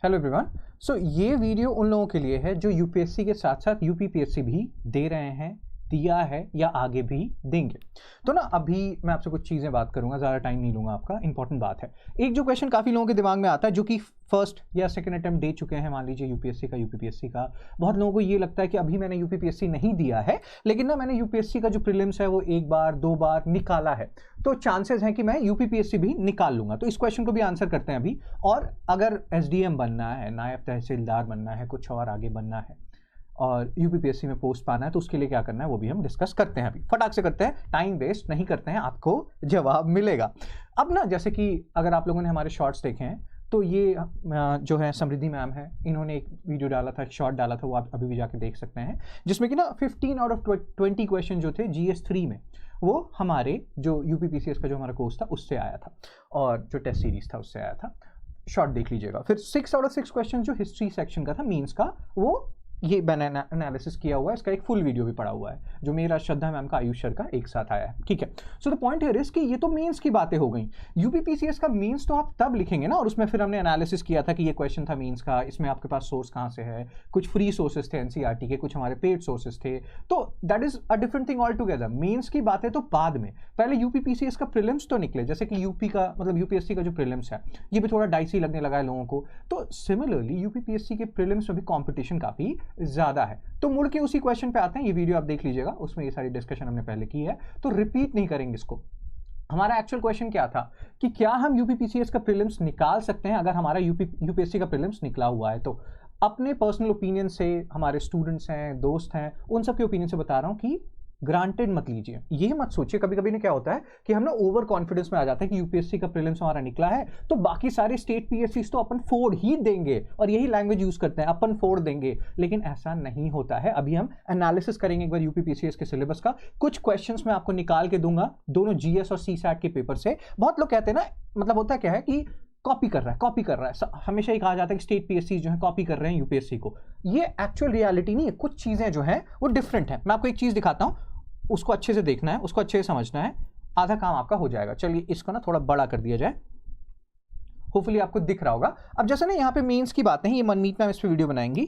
Hello everyone. सो ये video उन लोगों के लिए है जो यूपीएससी के साथ साथ यूपीपीएससी भी दे रहे हैं, दिया है या आगे भी देंगे। तो ना अभी मैं आपसे कुछ चीज़ें बात करूंगा, ज़्यादा टाइम नहीं लूंगा आपका। इंपॉर्टेंट बात है, एक जो क्वेश्चन काफ़ी लोगों के दिमाग में आता है जो कि फर्स्ट या सेकंड अटेम्प्ट दे चुके हैं, मान लीजिए यूपीएससी का यूपीपीएससी का। बहुत लोगों को ये लगता है कि अभी मैंने यूपीपीएससी नहीं दिया है, लेकिन ना मैंने यूपीएससी का जो प्रीलिम्स है वो एक बार दो बार निकाला है, तो चांसेस हैं कि मैं यूपीपीएससी भी निकाल लूंगा। तो इस क्वेश्चन को भी आंसर करते हैं अभी। और अगर एसडीएम बनना है, नायब तहसीलदार बनना है, कुछ और आगे बनना है और यूपीपीएससी में पोस्ट पाना है, तो उसके लिए क्या करना है वो भी हम डिस्कस करते हैं। अभी फटाक से करते हैं, टाइम वेस्ट नहीं करते हैं, आपको जवाब मिलेगा। अब ना जैसे कि अगर आप लोगों ने हमारे शॉर्ट्स देखे हैं तो ये जो है समृद्धि मैम है, इन्होंने एक वीडियो डाला था, एक शॉर्ट डाला था, वो आप अभी भी जाके देख सकते हैं, जिसमें कि ना 15 आउट ऑफ 20 क्वेश्चन जो थे GS 3 में वो हमारे जो यूपीपीसीएस का जो हमारा कोर्स था उससे आया था, और जो टेस्ट सीरीज था उससे आया था। शॉर्ट देख लीजिएगा। फिर 6 आउट ऑफ 6 क्वेश्चन जो हिस्ट्री सेक्शन का था मीन्स का, वो ये मैंने एनालिसिस किया हुआ है, इसका एक फुल वीडियो भी पड़ा हुआ है जो मेरा, श्रद्धा मैम का, आयुष सर का एक साथ आया है। ठीक है। So the point here is कि ये तो मेंस की बातें हो गई। यूपीपीसीएस का मेंस तो आप तब लिखेंगे ना, और उसमें फिर हमने एनालिसिस किया था कि ये क्वेश्चन था मेंस का, इसमें आपके पास सोर्स कहाँ से है, कुछ फ्री सोर्सेज थे एनसीईआरटी के, कुछ हमारे पेड सोर्सेज थे, तो that is a different thing all together. Mains की बातें तो बाद में, पहले यूपीपीसीएस का प्रीलिम्स तो निकले, जैसे कि यूपी का मतलब यूपीएससी का जो प्रीलिम्स है ये भी थोड़ा डाइसी लगने लगा है लोगों को। तो सिमिलरली यूपीपीएससी के प्रीलिम्स में भी कॉम्पिटिशन काफी ज्यादा है। तो मुड़ के उसी क्वेश्चन पे आते हैं, ये वीडियो आप देख लीजिएगा, उसमें ये सारी डिस्कशन हमने पहले की है, तो रिपीट नहीं करेंगे इसको। हमारा एक्चुअल क्वेश्चन क्या था कि क्या हम यूपीपीसीएस का प्रीलिम्स निकाल सकते हैं अगर हमारा यूपीएससी का प्रीलिम्स निकला हुआ है। तो अपने पर्सनल ओपिनियन से, हमारे स्टूडेंट्स हैं, दोस्त हैं, उन सबके ओपिनियन से बता रहा हूं कि ग्रांटेड मत लीजिए। ये मत सोचिए, कभी कभी ना क्या होता है कि हम ना ओवर कॉन्फिडेंस में आ जाते हैं कि यूपीएससी का प्रीलिम्स हमारा निकला है तो बाकी सारे स्टेट पीएससी तो अपन फोड़ ही देंगे, और यही लैंग्वेज यूज करते हैं, अपन फोड़ देंगे। लेकिन ऐसा नहीं होता है। अभी हम एनालिसिस करेंगे एक बार यूपीपीसीएस के सिलेबस का, कुछ क्वेश्चंस मैं आपको निकाल के दूंगा दोनों जीएस और सीसैट के पेपर से। बहुत लोग कहते हैं ना, मतलब होता क्या है कि कॉपी कर रहा है, हमेशा ही कहा जाता है कि स्टेट पीएससी जो है कॉपी कर रहे हैं यूपीएससी को। ये एक्चुअल रियलिटी नहीं है, कुछ चीजें जो है वो डिफरेंट है। मैं आपको एक चीज दिखाता हूं, उसको अच्छे से देखना है, उसको अच्छे से समझना है, आधा काम आपका हो जाएगा। चलिए इसको ना थोड़ा बड़ा कर दिया जाए, होपफुली आपको दिख रहा होगा। अब जैसे ना यहाँ पे मेंस की बातें हैं, ये मनमीत मैम इस पे वीडियो बनाएंगी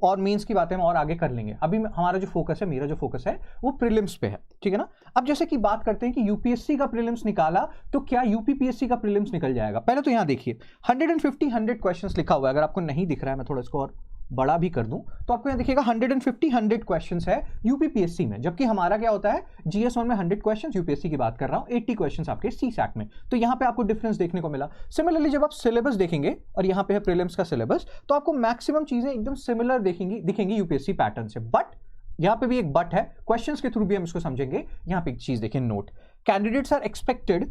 और मेंस की बातें हम और आगे कर लेंगे। अभी हमारा जो फोकस है, मेरा जो फोकस है वो प्रीलिम्स पे है, ठीक है ना। अब जैसे कि बात करते हैं कि यूपीएससी का प्रीलिम्स निकाला तो क्या यूपीपीएससी का प्रीलिम्स निकल जाएगा। पहले तो यहाँ देखिए 100 क्वेश्चंस लिखा हुआ है। अगर आपको नहीं दिख रहा है, मैं थोड़ा इसको और बड़ा भी कर दूं तो आपको यहाँ देखिएगा 100 क्वेश्चंस है यूपीपीएससी में, जबकि हमारा क्या होता है जीएस1 में 100 क्वेश्चंस, यूपीएससी की बात कर रहा हूं 80 क्वेश्चंस आपके सीसैट में। तो यहाँ पे आपको डिफरेंस देखने को मिला। सिमिलरली जब आप सिलेबस देखेंगे और यहाँ पे है प्रीलिम्स का सिलेबस, तो आपको मैक्सिमम चीजें एकदम सिमिलर दिखेंगी यूपीएससी पैटर्न से। बट यहाँ पे भी एक बट है, क्वेश्चंस के थ्रू भी हम इसको समझेंगे। यहाँ पे एक चीज देखिए, note, candidates are expected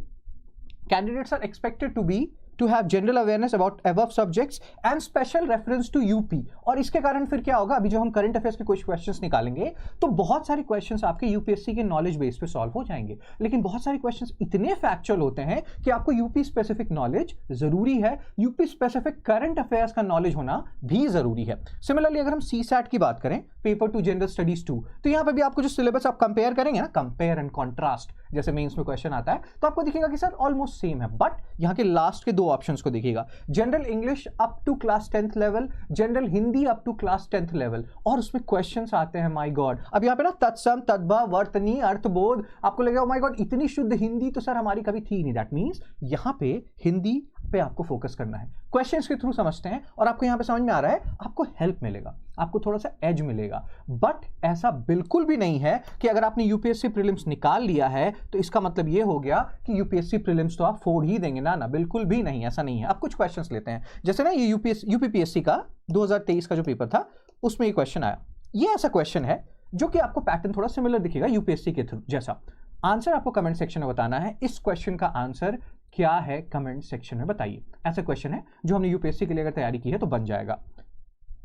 to have general awareness about above subjects and special reference to UP। और इसके कारण फिर क्या होगा, अभी जो हम करंट अफेयर्स के कुछ क्वेश्चंस निकालेंगे तो बहुत सारे क्वेश्चंस आपके यूपीएससी के नॉलेज बेस पे सॉल्व हो जाएंगे। लेकिन बहुत सारे क्वेश्चंस इतने फैक्चुअल होते हैं कि आपको यूपी स्पेसिफिक नॉलेज जरूरी है, यूपी स्पेसिफिक करंट अफेयर्स का नॉलेज होना भी जरूरी है। सिमिलरली अगर हम सीसैट की बात करें, पेपर 2 जनरल स्टडीज 2, तो यहाँ पे भी आपको जो सिलेबस आप कंपेयर करेंगे ना, कंपेयर एंड कॉन्ट्रास्ट जैसे मेंस में क्वेश्चन आता है, तो आपको दिखेगा कि सर ऑलमोस्ट सेम है। बट यहाँ के लास्ट के दो ऑप्शंस को देखिएगा, general English up to class 10th level, general Hindi up to class 10th level, और उसमें क्वेश्चंस आते हैं माय गॉड। अब यहाँ पे ना तत्सम, तद्भव, वर्तनी, अर्थबोध, आपको लगेगा माय गॉड इतनी शुद्ध हिंदी तो सर हमारी कभी थी नहीं। दैट मींस यहाँ पे हिंदी पे आपको फोकस करना है, क्वेश्चंस के थ्रू समझते हैं और आपको यहाँ पे समझ में आ रहा है, आपको हेल्प मिलेगा, आपको थोड़ा सा एज मिलेगा। बट ऐसा बिल्कुल भी नहीं है कि अगर आपने यूपीएससी प्रीलिम्स निकाल लिया है तो इसका मतलब ये हो गया कि यूपीएससी प्रीलिम्स तो आप फोड़ ही देंगे। ना, बिल्कुल भी नहीं, ऐसा नहीं है। अब कुछ क्वेश्चंस लेते हैं, जैसे ना ये यूपीपीएससी का 2023 का जो पेपर था उसमें ये क्वेश्चन आया। ये ऐसा क्वेश्चन है जो कि आपको पैटर्न थोड़ा सिमिलर दिखेगा यूपीएससी के थ्रू जैसा। आंसर आपको कमेंट सेक्शन में बताना है, इस क्वेश्चन का आंसर क्या है कमेंट सेक्शन में बताइए। ऐसा क्वेश्चन है जो हमने यूपीएससी के लिए अगर तैयारी की है तो बन जाएगा,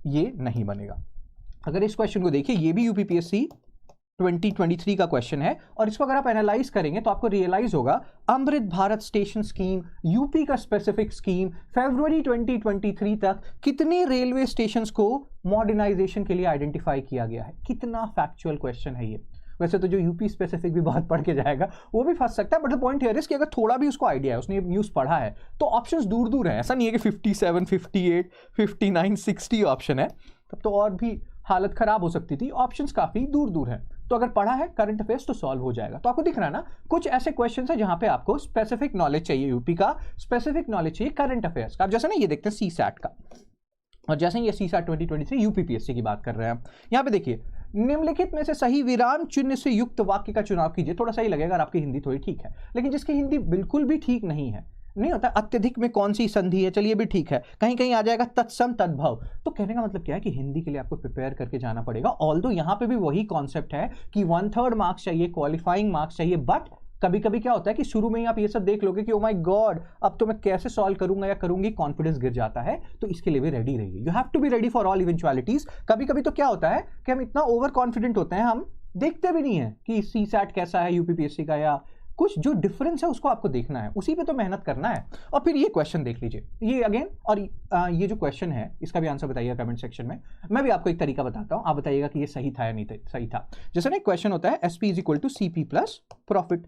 ये नहीं बनेगा। अगर इस क्वेश्चन को देखिए, ये भी यूपीपीएससी 2023 का क्वेश्चन है, और इसको अगर आप एनालाइज करेंगे तो आपको रियलाइज होगा Amrit Bharat station scheme, UP का स्पेसिफिक स्कीम, फरवरी 2023 तक कितने रेलवे स्टेशंस को मॉडर्नाइजेशन के लिए आइडेंटिफाई किया गया है। कितना फैक्चुअल क्वेश्चन है ये। वैसे तो जो यूपी स्पेसिफिक भी बहुत पढ़ के जाएगा वो भी फंस सकता है, but the point here is कि अगर थोड़ा भी उसको आइडिया है, उसने न्यूज़ पढ़ा है, तो ऑप्शंस दूर दूर है। ऐसा नहीं है कि 57, 58, 59, 60 ऑप्शन है, तब तो और भी हालत खराब हो सकती थी। ऑप्शंस काफी दूर दूर है, तो अगर पढ़ा है करंट अफेयर्स तो सॉल्व हो जाएगा। तो आपको दिख रहा है ना, कुछ ऐसे क्वेश्चंस है जहां पे आपको स्पेसिफिक नॉलेज चाहिए, यूपी का स्पेसिफिक नॉलेज चाहिए करंट अफेयर्स का। आप जैसे ना ये देखते हैं सीसैट का, और जैसे ये सीसैट 2023 यूपीपीएससी की बात कर रहे हैं, यहाँ पे देखिए निम्नलिखित में से सही विराम चिन्ह से युक्त वाक्य का चुनाव कीजिए। थोड़ा सही लगेगा अगर आपकी हिंदी थोड़ी ठीक है, लेकिन जिसकी हिंदी बिल्कुल भी ठीक नहीं है, नहीं होता अत्यधिक में कौन सी संधि है, चलिए भी ठीक है, कहीं कहीं आ जाएगा तत्सम तद्भव। तो कहने का मतलब क्या है कि हिंदी के लिए आपको प्रिपेयर करके जाना पड़ेगा। ऑल्दो यहाँ पे भी वही कॉन्सेप्ट है कि 1/3 मार्क्स चाहिए, क्वालिफाइंग मार्क्स चाहिए, बट कभी कभी क्या होता है कि शुरू में ही आप ये सब देख लोगे कि ओ माय गॉड अब तो मैं कैसे सॉल्व करूंगा या करूंगी, कॉन्फिडेंस गिर जाता है। तो इसके लिए भी रेडी रहिए, you have to be ready for all eventualities. कभी कभी तो क्या होता है कि हम इतना ओवर कॉन्फिडेंट होते हैं, हम देखते भी नहीं है कि सीसैट कैसा है यूपीपीएससी का, या कुछ जो डिफरेंस है उसको आपको देखना है, उसी पे तो मेहनत करना है। और फिर ये क्वेश्चन देख लीजिए, ये अगेन, और ये जो क्वेश्चन है इसका भी आंसर बताइएगा कमेंट सेक्शन में। मैं भी आपको एक तरीका बताता हूं, आप बताइएगा कि ये सही था या नहीं सही था। जैसे ना एक क्वेश्चन होता है SP = CP + प्रॉफिट,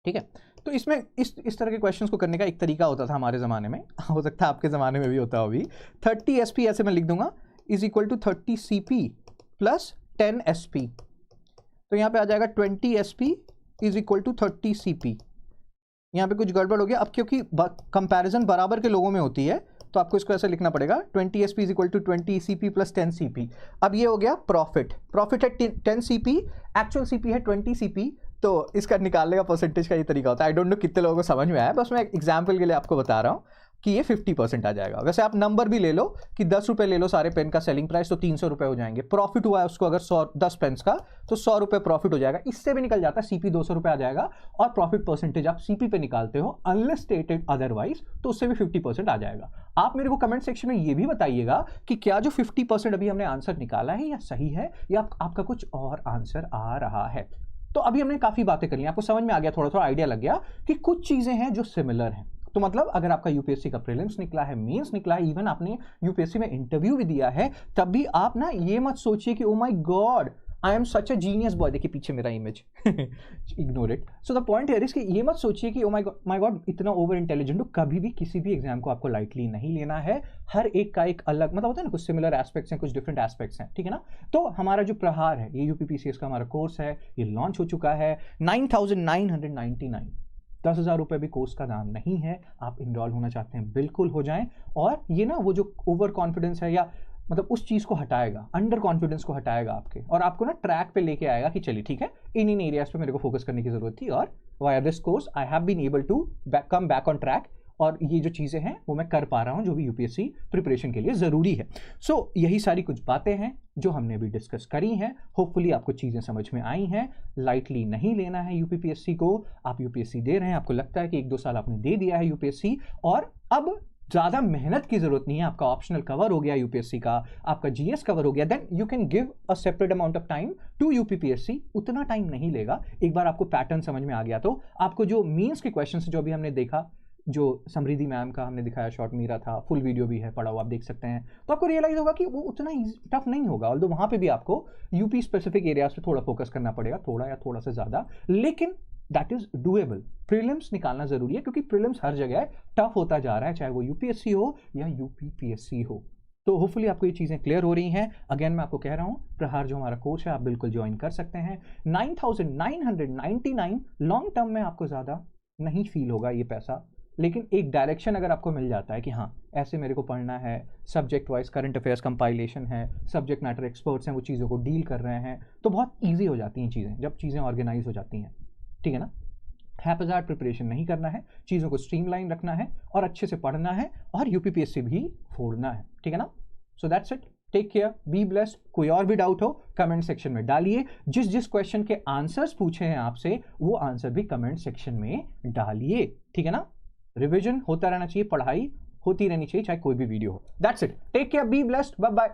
ठीक है। तो इसमें इस तरह के क्वेश्चंस को करने का एक तरीका होता था हमारे ज़माने में, हो सकता है आपके ज़माने में भी होता हो। अभी 30 SP ऐसे मैं लिख दूंगा = 30 CP + 10 SP। तो यहाँ पे आ जाएगा 20 SP = 30 CP। यहाँ पे कुछ गड़बड़ हो गया अब, क्योंकि कंपैरिजन बराबर के लोगों में होती है, तो आपको इसको ऐसे लिखना पड़ेगा 20 SP = 20 CP + 10 CP। अब ये हो गया प्रॉफिट है 10 CP, एक्चुअल CP है 20 CP। तो इसका निकालने का परसेंटेज का ये तरीका होता है। आई डोंट नो कितने लोगों को समझ में आया, बस मैं एग्जाम्पल के लिए आपको बता रहा हूँ कि ये 50% आ जाएगा। वैसे आप नंबर भी ले लो कि 10 रुपये ले लो सारे पेन का सेलिंग प्राइस, तो 300 रुपये हो जाएंगे। प्रॉफिट हुआ है उसको अगर 10 पेन्स का, तो 100 रुपये प्रॉफिट हो जाएगा। इससे भी निकल जाता है CP 200 रुपये आ जाएगा, और प्रॉफिट परसेंटेज आप CP पे निकालते हो अनलेस स्टेटेड अदरवाइज, तो उससे भी 50% आ जाएगा। आप मेरे को कमेंट सेक्शन में ये भी बताइएगा कि क्या जो 50% अभी हमने आंसर निकाला है या सही है, या आपका कुछ और आंसर आ रहा है। तो अभी हमने काफी बातें कर ली, आपको समझ में आ गया, थोड़ा थोड़ा आइडिया लग गया कि कुछ चीजें हैं जो सिमिलर हैं। तो मतलब अगर आपका यूपीएससी का प्रीलिम्स निकला है, मेंस निकला है, इवन आपने यूपीएससी में इंटरव्यू भी दिया है, तब भी आप ना ये मत सोचिए कि oh my God I am such a genius boy. देखिए पीछे मेरा image, ignore it. So the point here is कि ये मत सोचिए कि ओ माय गॉड इतना ओवर इंटेलिजेंट हो। कभी भी किसी भी एग्जाम को आपको लाइटली नहीं लेना है। हर एक का एक अलग मतलब होता है ना, कुछ सिमिलर एस्पेक्ट्स हैं, कुछ डिफरेंट एस्पेक्ट्स हैं, ठीक है ना। तो हमारा जो प्रहार है, ये यूपीपीसीएस का हमारा कोर्स है, ये लॉन्च हो चुका है। 9,999, 10,000 रुपये भी कोर्स का दाम नहीं है। आप इनरोल होना चाहते हैं बिल्कुल हो जाएं। और ये ना वो जो ओवर कॉन्फिडेंस है या मतलब उस चीज़ को हटाएगा, अंडर कॉन्फिडेंस को हटाएगा आपके, और आपको ना ट्रैक पे लेके आएगा कि चलिए ठीक है, इन एरियाज पे मेरे को फोकस करने की जरूरत थी, और via this course I have been able to come back on track, और ये जो चीज़ें हैं वो मैं कर पा रहा हूँ जो भी यूपीएससी प्रिपरेशन के लिए ज़रूरी है। सो यही सारी कुछ बातें हैं जो हमने अभी डिस्कस करी हैं। होपफुली आपको चीज़ें समझ में आई हैं। लाइटली नहीं लेना है यूपीपीएससी को। आप यूपीएससी दे रहे हैं, आपको लगता है कि 1-2 साल आपने दे दिया है यूपीएससी, और अब ज़्यादा मेहनत की जरूरत नहीं है। आपका ऑप्शनल कवर हो गया यूपीएससी का, आपका जीएस कवर हो गया, then you can give a separate amount of time to UPPSC. उतना टाइम नहीं लेगा। एक बार आपको पैटर्न समझ में आ गया तो आपको जो मीन्स के क्वेश्चन जो अभी हमने देखा, जो समृद्धि मैम का हमने दिखाया शॉर्ट मेरा था, फुल वीडियो भी है, पढ़ा हुआ आप देख सकते हैं, तो आपको रियलाइज होगा कि वो उतना टफ नहीं होगा। ऑल्दो वहाँ पे भी आपको यूपी स्पेसिफिक एरियाज पे थोड़ा फोकस करना पड़ेगा, थोड़ा या थोड़ा से ज़्यादा, लेकिन दैट इज डूएबल। प्रीलिम्स निकालना जरूरी है क्योंकि प्रीलिम्स हर जगह टफ होता जा रहा है, चाहे वो यूपीएससी हो या यूपीपीएससी हो। तो होपफुली आपको ये चीज़ें क्लियर हो रही हैं। अगेन मैं आपको कह रहा हूँ, प्रहार जो हमारा कोर्स है आप बिल्कुल ज्वाइन कर सकते हैं। 9,999 लॉन्ग टर्म में आपको ज़्यादा नहीं फील होगा ये पैसा, लेकिन एक डायरेक्शन अगर आपको मिल जाता है कि हाँ ऐसे मेरे को पढ़ना है, subject wise current affairs compilation है, सब्जेक्ट मैटर एक्सपर्ट्स हैं, वो चीज़ों को डील कर रहे हैं, तो बहुत ईजी हो जाती हैं चीज़ें जब चीज़ें ऑर्गेनाइज हो जाती हैं, ठीक है ना। हैप्पीजार्ड प्रिपरेशन नहीं करना है, चीज़ों को स्ट्रीमलाइन रखना है और अच्छे से पढ़ना है, और यूपीपीएससी भी फोड़ना है, ठीक है ना। So that's it, take care, be blessed. कोई और भी डाउट हो कमेंट सेक्शन में डालिए। जिस क्वेश्चन के आंसर्स पूछे हैं आपसे वो आंसर भी कमेंट सेक्शन में डालिए, ठीक है ना। रिवीजन होता रहना चाहिए, पढ़ाई होती रहनी चाहिए, चाहे कोई भी वीडियो हो। That's it, take care, be blessed, bye bye.